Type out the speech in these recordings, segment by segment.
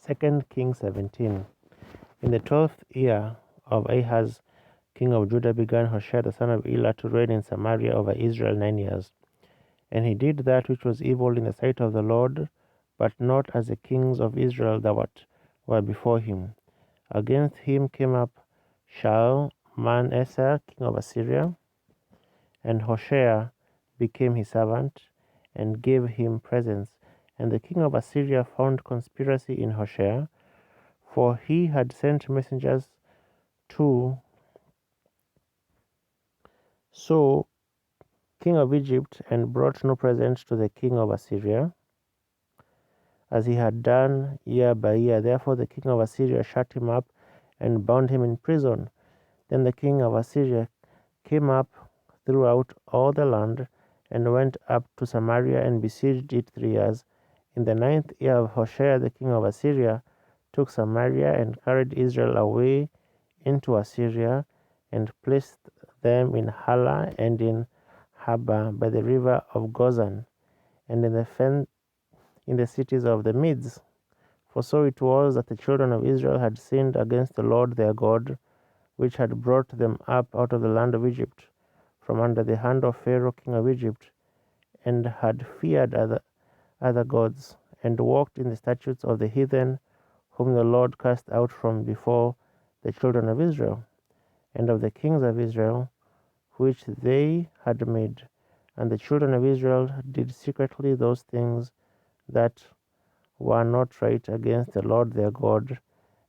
2 Kings 17. In the 12th year of Ahaz, king of Judah, began Hoshea the son of Elah to reign in Samaria over Israel 9 years. And he did that which was evil in the sight of the Lord, but not as the kings of Israel that were before him. Against him came up Shalmaneser, king of Assyria, and Hoshea became his servant, and gave him presents. And the king of Assyria found conspiracy in Hoshea, for he had sent messengers to So king of Egypt, and brought no present to the king of Assyria, as he had done year by year. Therefore the king of Assyria shut him up and bound him in prison. Then the king of Assyria came up throughout all the land, and went up to Samaria, and besieged it 3 years. In the 9th year of Hoshea the king of Assyria took Samaria, and carried Israel away into Assyria, and placed them in Hala and in Haba by the river of Gozan, and in the cities of the Medes. For so it was that the children of Israel had sinned against the Lord their God, which had brought them up out of the land of Egypt, from under the hand of Pharaoh king of Egypt, and had feared other gods, and walked in the statutes of the heathen, whom the Lord cast out from before the children of Israel, and of the kings of Israel, which they had made. And the children of Israel did secretly those things that were not right against the Lord their God,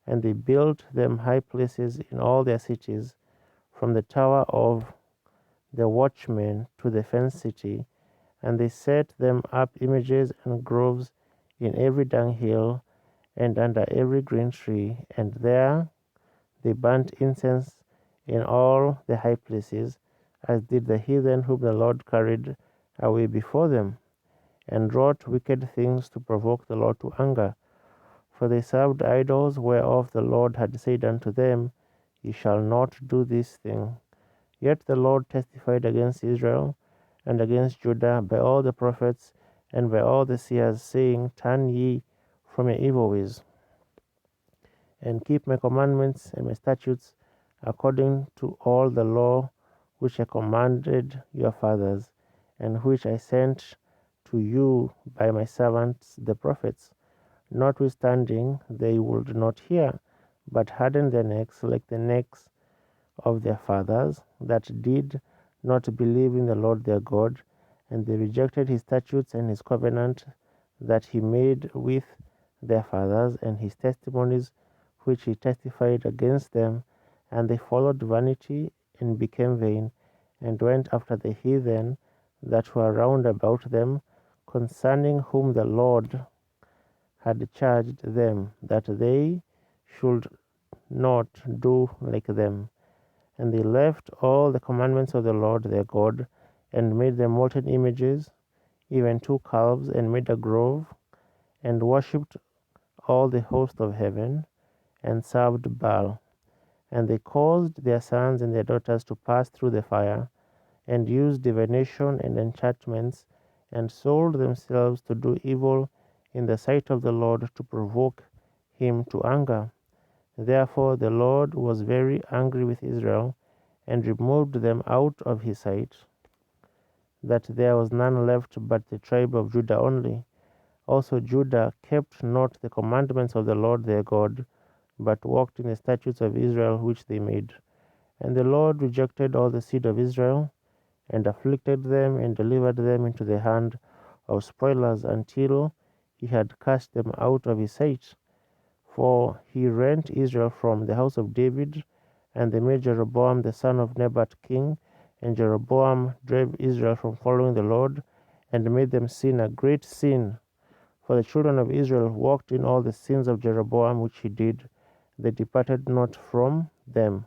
and they built them high places in all their cities, from the tower of the watchmen to the fenced city, and they set them up images and groves in every dunghill and under every green tree, and there they burnt incense in all the high places, as did the heathen whom the Lord carried away before them, and wrought wicked things to provoke the Lord to anger. For they served idols, whereof the Lord had said unto them, Ye shall not do this thing. Yet the Lord testified against Israel and against Judah by all the prophets and by all the seers, saying, Turn ye from your evil ways, and keep my commandments and my statutes, according to all the law which I commanded your fathers, and which I sent to you by my servants the prophets. Notwithstanding, they would not hear, but hardened their necks like the necks of their fathers, that did not believe in the Lord their God, and they rejected his statutes and his covenant that he made with their fathers, and his testimonies which he testified against them, and they followed vanity and became vain, and went after the heathen that were round about them, concerning whom the Lord had charged them that they should not do like them. And they left all the commandments of the Lord their God, and made them molten images, even 2 calves, and made a grove, and worshipped all the host of heaven, and served Baal. And they caused their sons and their daughters to pass through the fire, and used divination and enchantments, and sold themselves to do evil in the sight of the Lord, to provoke him to anger. Therefore the Lord was very angry with Israel, and removed them out of his sight, that there was none left but the tribe of Judah only. Also Judah kept not the commandments of the Lord their God, but walked in the statutes of Israel which they made. And the Lord rejected all the seed of Israel, and afflicted them, and delivered them into the hand of spoilers, until he had cast them out of his sight. For he rent Israel from the house of David, and they made Jeroboam the son of Nebat king. And Jeroboam drave Israel from following the Lord, and made them sin a great sin. For the children of Israel walked in all the sins of Jeroboam which he did. They departed not from them,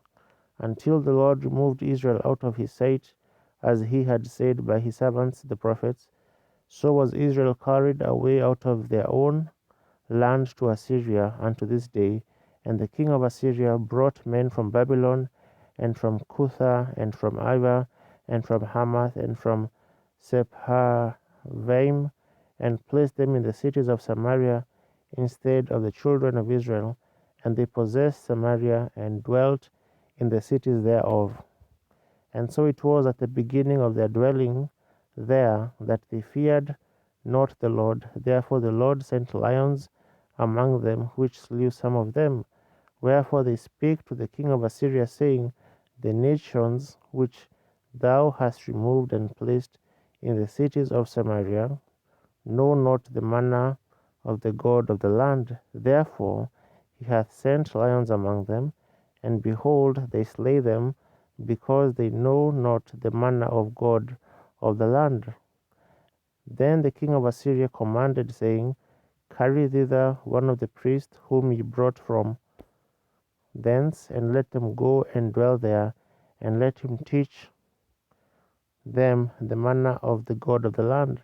until the Lord removed Israel out of his sight, as he had said by his servants the prophets. So was Israel carried away out of their own land to Assyria unto this day. And the king of Assyria brought men from Babylon, and from Cutha, and from Ava, and from Hamath, and from Sepharvaim, and placed them in the cities of Samaria, instead of the children of Israel, and they possessed Samaria and dwelt in the cities thereof. And so it was at the beginning of their dwelling there that they feared not the Lord. Therefore the Lord sent lions among them, which slew some of them. Wherefore they spake to the king of Assyria, saying, The nations which thou hast removed and placed in the cities of Samaria know not the manner of the God of the land. Therefore he hath sent lions among them, and behold, they slay them, because they know not the manner of God of the land. Then the king of Assyria commanded, saying, Carry thither one of the priests whom ye brought from thence, and let them go and dwell there, and let him teach them the manner of the God of the land.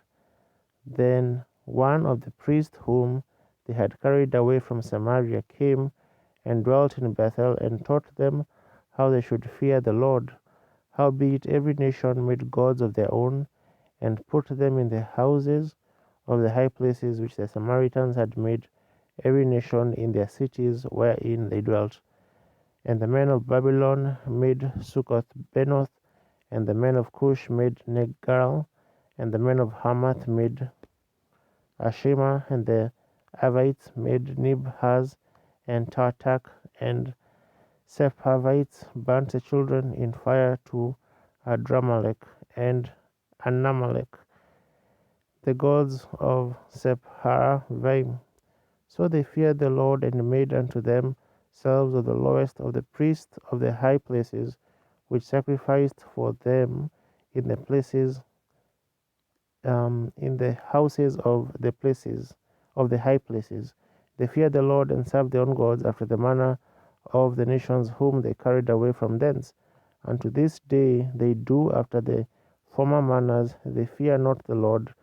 Then one of the priests whom they had carried away from Samaria came and dwelt in Bethel, and taught them how they should fear the Lord. Howbeit every nation made gods of their own, and put them in the houses of the high places which the Samaritans had made, every nation in their cities wherein they dwelt. And the men of Babylon made Succoth-Benoth, and the men of Cush made Neggal, and the men of Hamath made Ashima, and the Avites made Nibhaz and Tartak, and Sepharvites burnt the children in fire to Adramelech and Anamelech, the gods of Sepharvaim. So they feared the Lord, and made unto themselves of the lowest of the priests of the high places, which sacrificed for them in the places, in the houses of the places of the high places. They feared the Lord, and served their own gods after the manner of the nations whom they carried away from thence. Unto this day they do after the former manners. They fear not the Lord,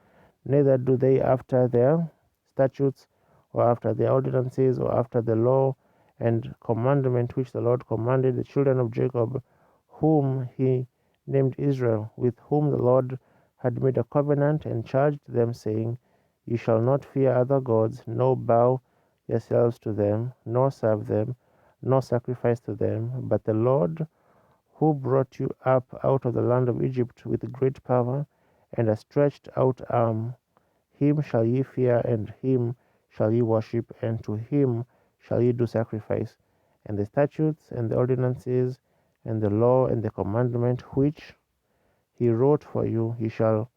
neither do they after their statutes, or after their ordinances, or after the law and commandment which the Lord commanded the children of Jacob, whom he named Israel, with whom the Lord had made a covenant, and charged them, saying, Ye shall not fear other gods, nor bow yourselves to them, nor serve them, nor sacrifice to them, but the Lord, who brought you up out of the land of Egypt with great power and a stretched out arm, him shall ye fear, and him shall ye worship, and to him shall ye do sacrifice. And the statutes and the ordinances and the law and the commandment which he wrote for you, ye shall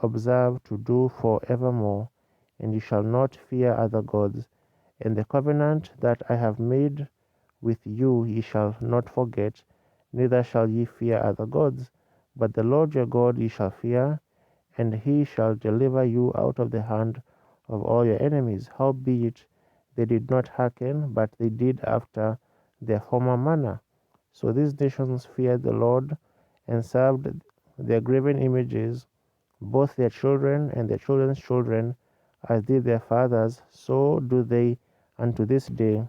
observe to do for evermore, and ye shall not fear other gods. And the covenant that I have made with you ye shall not forget, neither shall ye fear other gods, but the Lord your God ye shall fear, and he shall deliver you out of the hand of all your enemies. Howbeit they did not hearken, but they did after their former manner. So these nations feared the Lord, and served their graven images, both their children and their children's children, as did their fathers, so do they unto this day.